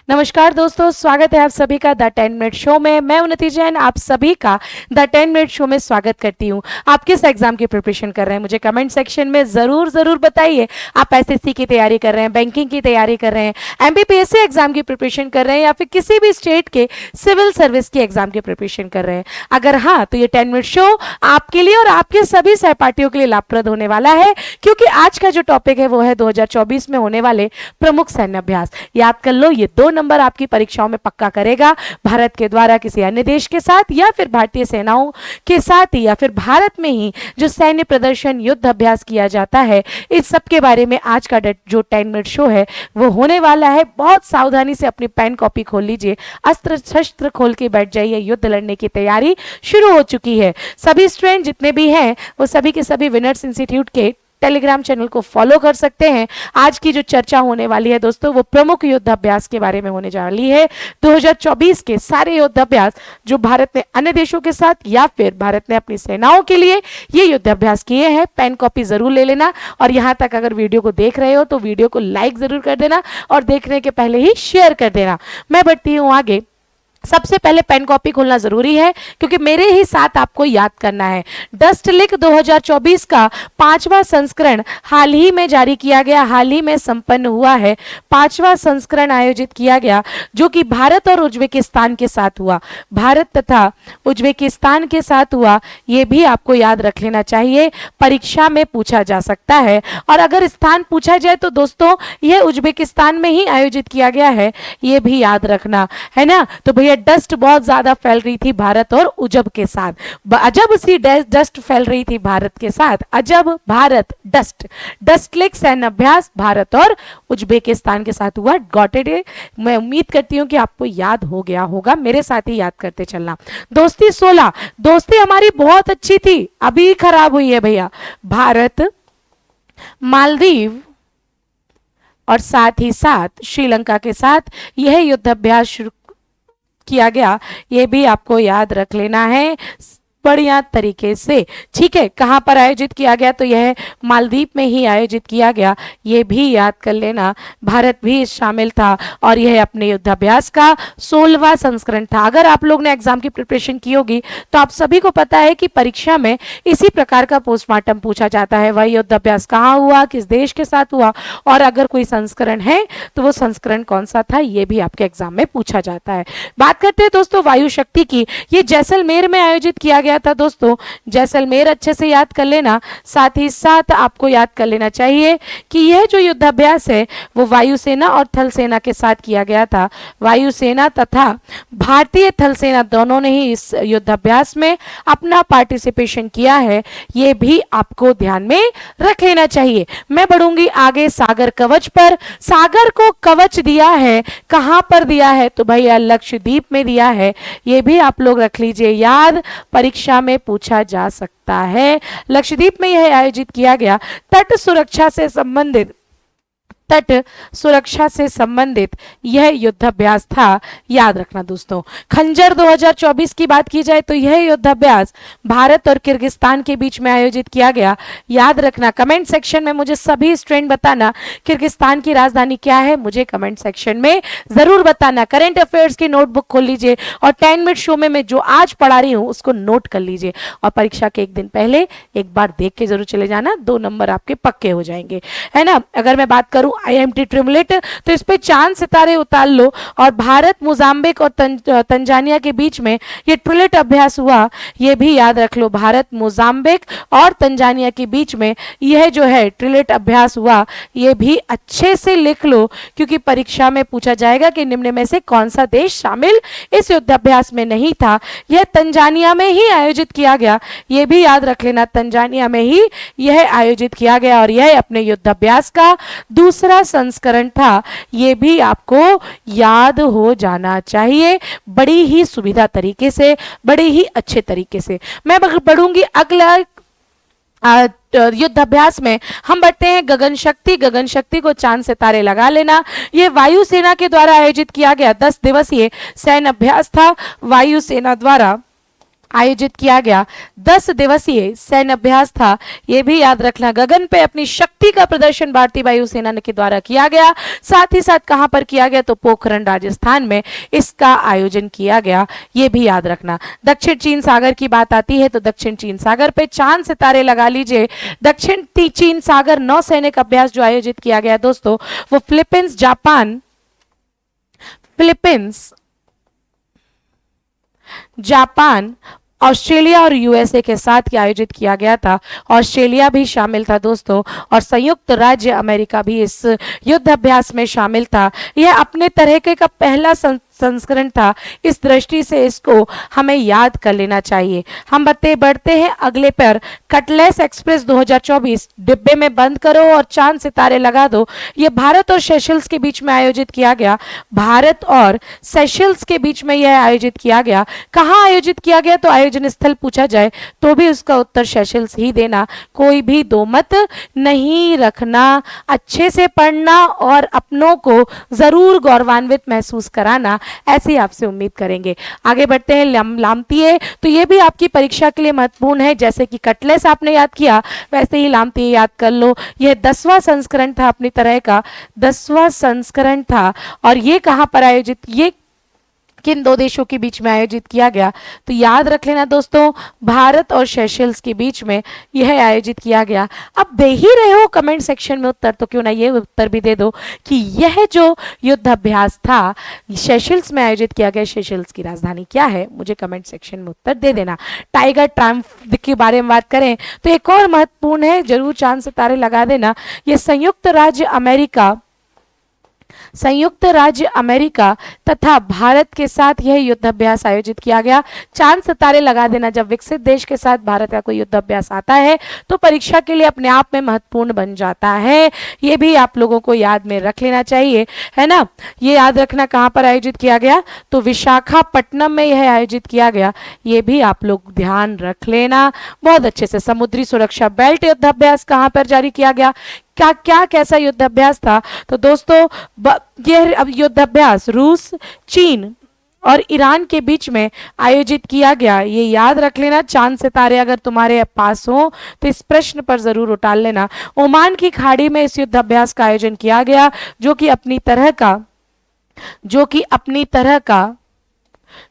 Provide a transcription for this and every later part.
नमस्कार दोस्तों, स्वागत है आप सभी का द 10 मिनट शो में। मैं उन्नति जैन आप सभी का द 10 मिनट शो में स्वागत करती हूँ। आप किस एग्जाम की प्रिपरेशन कर रहे हैं मुझे कमेंट सेक्शन में ज़रूर ज़रूर बताइए। आप एसएससी की तैयारी कर रहे हैं, बैंकिंग की तैयारी कर रहे हैं, एमपीपीएससी एग्जाम की प्रिपरेशन कर रहे हैं, या फिर किसी भी स्टेट के सिविल सर्विस की एग्जाम की प्रिपरेशन कर रहे हैं। अगर हाँ, तो ये 10 मिनट शो आपके लिए और आपके सभी सहपाठियों के लिए लाभप्रद होने वाला है, क्योंकि आज का जो टॉपिक है वो है 2024 में होने वाले प्रमुख सैन्य अभ्यास। याद कर लो, ये 2 नंबर आपकी परीक्षाओं में पक्का करेगा। भारत के द्वारा किसी अन्य देश के साथ, या फिर भारतीय सेनाओं के साथ ही, या फिर भारत में ही जो सैन्य प्रदर्शन युद्ध अभ्यास किया जाता है, इस सब के बारे में आज का जो 10 मिनट शो है वो होने वाला है। बहुत सावधानी से अपनी पेन कॉपी खोल लीजिए, अस्त्र शस्त्र खोल के बैठ जाइए। युद्ध लड़ने की तैयारी शुरू हो चुकी है। सभी स्टूडेंट जितने भी हैं वो सभी के सभी विनर्स इंस्टीट्यूट के टेलीग्राम चैनल को फॉलो कर सकते हैं। आज की जो चर्चा होने वाली है दोस्तों, वो प्रमुख युद्ध अभ्यास के बारे में होने जा रही है। 2024 के सारे युद्ध अभ्यास जो भारत ने अन्य देशों के साथ या फिर भारत ने अपनी सेनाओं के लिए ये युद्ध अभ्यास किए हैं। पेन कॉपी जरूर ले लेना, और यहां तक अगर वीडियो को देख रहे हो तो वीडियो को लाइक जरूर कर देना, और देखने के पहले ही शेयर कर देना। मैं बढ़ती हूँ आगे। सबसे पहले पेन कॉपी खोलना जरूरी है, क्योंकि मेरे ही साथ आपको याद करना है। डस्ट लिक 2024 का 5वां संस्करण हाल ही में जारी किया गया, हाल ही में संपन्न हुआ है। 5वां संस्करण आयोजित किया गया, जो कि भारत और उज्बेकिस्तान के साथ हुआ। भारत तथा उज्बेकिस्तान के साथ हुआ, ये भी आपको याद रख लेना चाहिए। परीक्षा में पूछा जा सकता है, और अगर स्थान पूछा जाए तो दोस्तों यह उज्बेकिस्तान में ही आयोजित किया गया है, ये भी याद रखना है ना। तो भैया डस्ट बहुत ज्यादा फैल रही थी भारत और उजब के साथ। अजब सी डस्ट फैल रही थी भारत के साथ। अजब भारत डस्ट लेक सैन्य अभ्यास भारत और उज्बेकिस्तान के साथ हुआ। Got it. मैं उम्मीद करती हूं कि आपको याद हो गया होगा, मेरे साथ ही याद करते चलना। दोस्ती 16, दोस्ती हमारी बहुत अच्छी थी, अभी खराब हुई है भैया। भारत, मालदीव और साथ ही साथ श्रीलंका के साथ यह युद्ध अभ्यास शुरू किया गया, ये भी आपको याद रख लेना है बढ़िया तरीके से। ठीक है, कहां पर आयोजित किया गया? तो यह मालदीव में ही आयोजित किया गया, ये भी याद कर लेना। भारत भी शामिल था, और यह अपने युद्धाभ्यास का 16वां संस्करण था। अगर आप लोग ने एग्जाम की प्रिपरेशन की होगी तो आप सभी को पता है कि परीक्षा में इसी प्रकार का पोस्टमार्टम पूछा जाता है। वह युद्धाभ्यास कहाँ हुआ, किस देश के साथ हुआ, और अगर कोई संस्करण है तो वो संस्करण कौन सा था, ये भी आपके एग्जाम में पूछा जाता है। बात करते हैं दोस्तों वायु शक्ति की। ये जैसलमेर में आयोजित किया गया था दोस्तों। जैसलमेर अच्छे से याद कर लेना। साथ ही साथ आपको याद कर लेना चाहिए कि यह जो युद्धाभ्यास है वो वायुसेना और थल सेना के साथ किया गया था। वायुसेना तथा भारतीय थल सेना दोनों ने ही इस युद्धाभ्यास में अपना पार्टिसिपेशन किया है, ये भी आपको ध्यान में रख लेना चाहिए। मैं बढ़ूंगी आगे सागर कवच पर। सागर को कवच दिया है, कहां पर दिया है? तो भैया लक्षद्वीप में दिया है, ये भी आप लोग रख लीजिए याद, परीक्षा में पूछा जा सकता है। लक्षद्वीप में यह आयोजित किया गया। तट सुरक्षा से संबंधित यह युद्धाभ्यास था, याद रखना दोस्तों। खंजर 2024 की बात की जाए तो यह युद्धाभ्यास भारत और किर्गिस्तान के बीच में आयोजित किया गया, याद रखना। कमेंट सेक्शन में मुझे सभी स्टूडेंट बताना किर्गिस्तान की राजधानी क्या है, मुझे कमेंट सेक्शन में जरूर बताना। करंट अफेयर्स की नोटबुक खोल लीजिए, और 10 मिनट शो में मैं जो आज पढ़ा रही हूं उसको नोट कर लीजिए, और परीक्षा के एक दिन पहले एक बार देख के जरूर चले जाना, 2 नंबर आपके पक्के हो जाएंगे, है ना। अगर मैं बात करूं IMT ट्रिमलेट, तो इस पे चांद सितारे उतार लो, और भारत, मोजाम्बिक और तंजानिया के बीच में ये ट्रिलेट अभ्यास हुआ, ये भी याद रख लो। भारत, मोजाम्बिक और तंजानिया के बीच में यह जो है ट्रिलेट अभ्यास हुआ, ये भी अच्छे से लिख लो, क्योंकि परीक्षा में पूछा जाएगा कि निम्न में से कौन सा देश शामिल इस युद्धाभ्यास में नहीं था। यह तंजानिया में ही आयोजित किया गया, ये भी याद रख लेना, तंजानिया में ही यह आयोजित किया गया, और यह अपने युद्धाभ्यास का दूसरा संस्करण था, ये भी आपको याद हो जाना चाहिए बड़ी ही सुविधा तरीके से, बड़े ही अच्छे तरीके से। मैं बढ़ूंगी अगला युद्धाभ्यास में। हम बढ़ते हैं गगन शक्ति। गगन शक्ति को चांद सितारे लगा लेना। यह वायुसेना के द्वारा आयोजित किया गया 10 दिवसीय सैन्य अभ्यास था। वायुसेना द्वारा आयोजित किया गया 10 दिवसीय सैन्य अभ्यास था। यह भी याद रखना, गगन पे अपनी शक्ति का प्रदर्शन भारतीय वायुसेना के द्वारा किया गया। साथ ही साथ कहां पर किया गया, तो पोखरण राजस्थान में इसका आयोजन किया गया, यह भी याद रखना। दक्षिण चीन सागर की बात आती है तो दक्षिण चीन सागर पे चांद सितारे लगा लीजिए। दक्षिण चीन सागर नौसैनिक अभ्यास जो आयोजित किया गया दोस्तों, वो फिलीपींस, जापान, ऑस्ट्रेलिया और यूएसए के साथ आयोजित किया गया था। ऑस्ट्रेलिया भी शामिल था दोस्तों, और संयुक्त राज्य अमेरिका भी इस युद्ध अभ्यास में शामिल था। यह अपने तरह के का पहला संस्करण था। इस दृष्टि से इसको हमें याद कर लेना चाहिए। हम बढ़ते हैं अगले पर। कटलेस एक्सप्रेस 2024 डिब्बे में बंद करो और चांद सितारे लगा दो। यह भारत और सेशल्स के बीच में आयोजित किया गया। भारत और सेशल्स के बीच में यह आयोजित किया गया। कहां आयोजित किया गया, तो आयोजन स्थल पूछा जाए तो भी उसका उत्तर सेशल्स ही देना, कोई भी दो मत नहीं रखना। अच्छे से पढ़ना और अपनों को जरूर गौरवान्वित महसूस कराना, ऐसी आपसे उम्मीद करेंगे। आगे बढ़ते हैं। लामतीय, तो ये भी आपकी परीक्षा के लिए महत्वपूर्ण है। जैसे कि कटलेस आपने याद किया, वैसे ही लामतीय याद कर लो। यह 10वां संस्करण था, अपनी तरह का 10वां संस्करण था। और ये कहां पर आयोजित, ये किन दो देशों के बीच में आयोजित किया गया, तो याद रख लेना दोस्तों, भारत और सेशल्स के बीच में यह आयोजित किया गया। अब दे ही रहे हो कमेंट सेक्शन में उत्तर, तो क्यों ना ये उत्तर भी दे दो कि यह जो युद्ध अभ्यास था सेशल्स में आयोजित किया गया, सेशल्स की राजधानी क्या है, मुझे कमेंट सेक्शन में उत्तर दे देना। टाइगर ट्रायम्फ के बारे में बात करें तो एक और महत्वपूर्ण है, जरूर चांद सितारे लगा देना। यह संयुक्त राज्य अमेरिका तथा भारत के साथ यह युद्ध अभ्यास आयोजित किया गया। चांद सितारे लगा देना, जब विकसित देश के साथ भारत का कोई युद्ध अभ्यास आता है तो परीक्षा के लिए अपने आप में महत्वपूर्ण बन जाता है। ये भी आप लोगों को याद में रख लेना चाहिए, है ना। ये याद रखना कहां पर आयोजित किया गया, तो विशाखापट्टनम में यह आयोजित किया गया। ये भी आप लोग ध्यान रख लेना बहुत अच्छे से। समुद्री सुरक्षा बेल्ट युद्ध अभ्यास कहां पर जारी किया गया, क्या कैसा युद्ध अभ्यास था, तो दोस्तों यह युद्ध अभ्यास रूस, चीन और ईरान के बीच में आयोजित किया गया। ये याद रख लेना। चांद सितारे अगर तुम्हारे पास हो तो इस प्रश्न पर जरूर उतार लेना। ओमान की खाड़ी में इस युद्ध अभ्यास का आयोजन किया गया, जो कि अपनी तरह का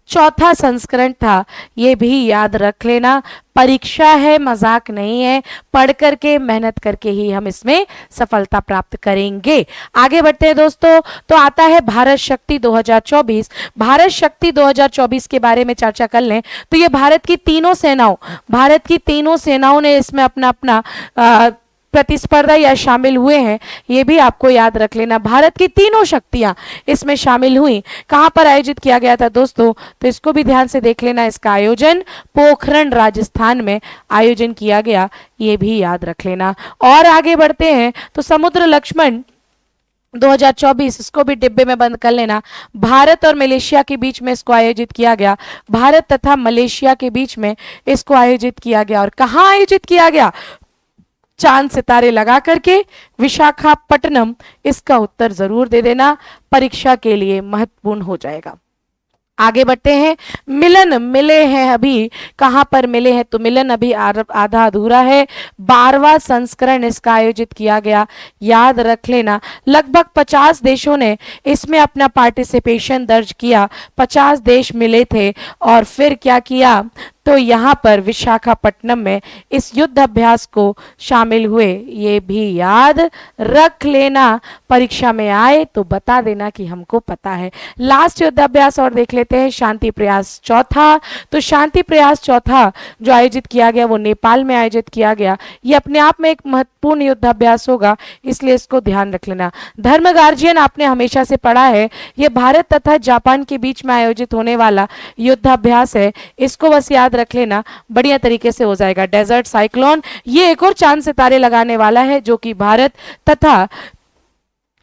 चौथा संस्करण था। ये भी याद रख लेना। परीक्षा है, मजाक नहीं है। पढ़ करके, मेहनत करके ही हम इसमें सफलता प्राप्त करेंगे। आगे बढ़ते हैं दोस्तों, तो आता है भारत शक्ति 2024। भारत शक्ति 2024 के बारे में चर्चा कर लें तो ये भारत की तीनों सेनाओं ने इसमें अपना प्रतिस्पर्धा या शामिल हुए हैं। ये भी आपको याद रख लेना। भारत की तीनों शक्तियां इसमें शामिल हुई। कहां पर आयोजित किया गया था दोस्तों, तो इसको भी ध्यान से देख लेना। इसका आयोजन पोखरण राजस्थान में आयोजन किया गया, ये भी याद रख लेना। और आगे बढ़ते हैं तो समुद्र लक्ष्मण 2024, इसको भी डिब्बे में बंद कर लेना। भारत और मलेशिया के बीच में इसको आयोजित किया गया। भारत तथा मलेशिया के बीच में इसको आयोजित किया गया। और कहां आयोजित किया गया, चांद सितारे लगा करके विशाखापट्टनम, इसका उत्तर जरूर दे देना, परीक्षा के लिए महत्वपूर्ण हो जाएगा। आगे बढ़ते हैं। मिलन मिले हैं अभी, कहां पर मिले हैं, तो मिलन अभी आधा अधूरा है। 12वां संस्करण इसका आयोजित किया गया, याद रख लेना। लगभग 50 देशों ने इसमें अपना पार्टिसिपेशन दर्ज किया। 50 देश मिले थे और फिर क्या किया, तो यहां पर विशाखापट्टनम में इस युद्ध अभ्यास को शामिल हुए। ये भी याद रख लेना, परीक्षा में आए तो बता देना कि हमको पता है। लास्ट युद्ध अभ्यास और देख लेते हैं, शांति प्रयास चौथा। तो शांति प्रयास चौथा जो आयोजित किया गया वो नेपाल में आयोजित किया गया। ये अपने आप में एक महत्वपूर्ण युद्ध अभ्यास होगा, इसलिए इसको ध्यान रख लेना। धर्म गार्जियन आपने हमेशा से पढ़ा है, ये भारत तथा जापान के बीच में आयोजित होने वाला युद्ध अभ्यास है। इसको बस याद रख लेना, बढ़िया तरीके से हो जाएगा। डेजर्ट साइक्लोन, ये एक और चांद सितारे लगाने वाला है, जो कि भारत तथा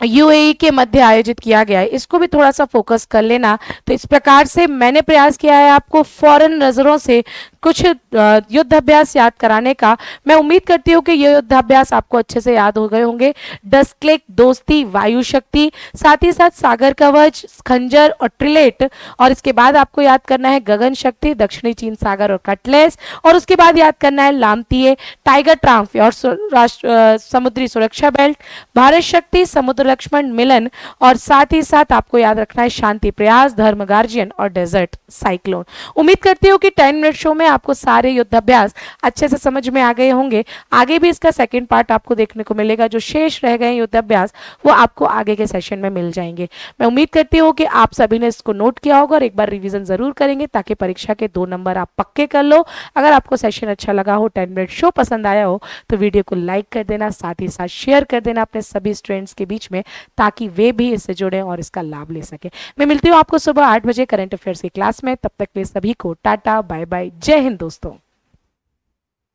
यूएई के मध्य आयोजित किया गया है, इसको भी थोड़ा सा फोकस कर लेना। तो इस प्रकार से मैंने प्रयास किया है आपको फॉरेन नजरों से कुछ युद्ध अभ्यास याद कराने का। मैं उम्मीद करती हूँ कि ये युद्ध अभ्यास आपको अच्छे से याद हो गए होंगे। डस्क्लिक, दोस्ती, वायु शक्ति, साथ ही साथ सागर कवच, खंजर और ट्रिलेट। और इसके बाद आपको याद करना है गगन शक्ति, दक्षिणी चीन सागर और कटलेस। और उसके बाद याद करना है लामतीये, टाइगर ट्रांफ और समुद्री सुरक्षा बेल्ट, भारत शक्ति, समुद्र लक्ष्मण मिलन। और साथ ही साथ आपको याद रखना है शांति प्रयास, धर्म गार्जियन और डेजर्ट साइक्लोन। उम्मीद करती हूँ कि 10 मिनट शो में आपको सारे युद्धाभ्यास अच्छे से समझ में आ गए होंगे। आगे भी इसका सेकंड पार्ट आपको देखने को मिलेगा। जो शेष रह गए युद्धाभ्यास वो आपको आगे के सेशन में मिल जाएंगे। मैं उम्मीद करती हूँ कि आप सभी ने इसको नोट किया होगा और एक बार रिवीजन जरूर करेंगे ताकि परीक्षा के 2 नंबर आप पक्के कर लो। अगर आपको सेशन अच्छा लगा हो, 10 मिनट शो पसंद आया हो, तो वीडियो को लाइक कर देना, साथ ही साथ शेयर कर देना अपने सभी स्टूडेंट्स के बीच में, ताकि वे भी इससे जुड़े और इसका लाभ ले सके। मैं मिलती हूँ आपको सुबह 8 बजे करंट अफेयर्स की क्लास में। तब तक के लिए सभी को टाटा बाय बाय, जय हिंद दोस्तों।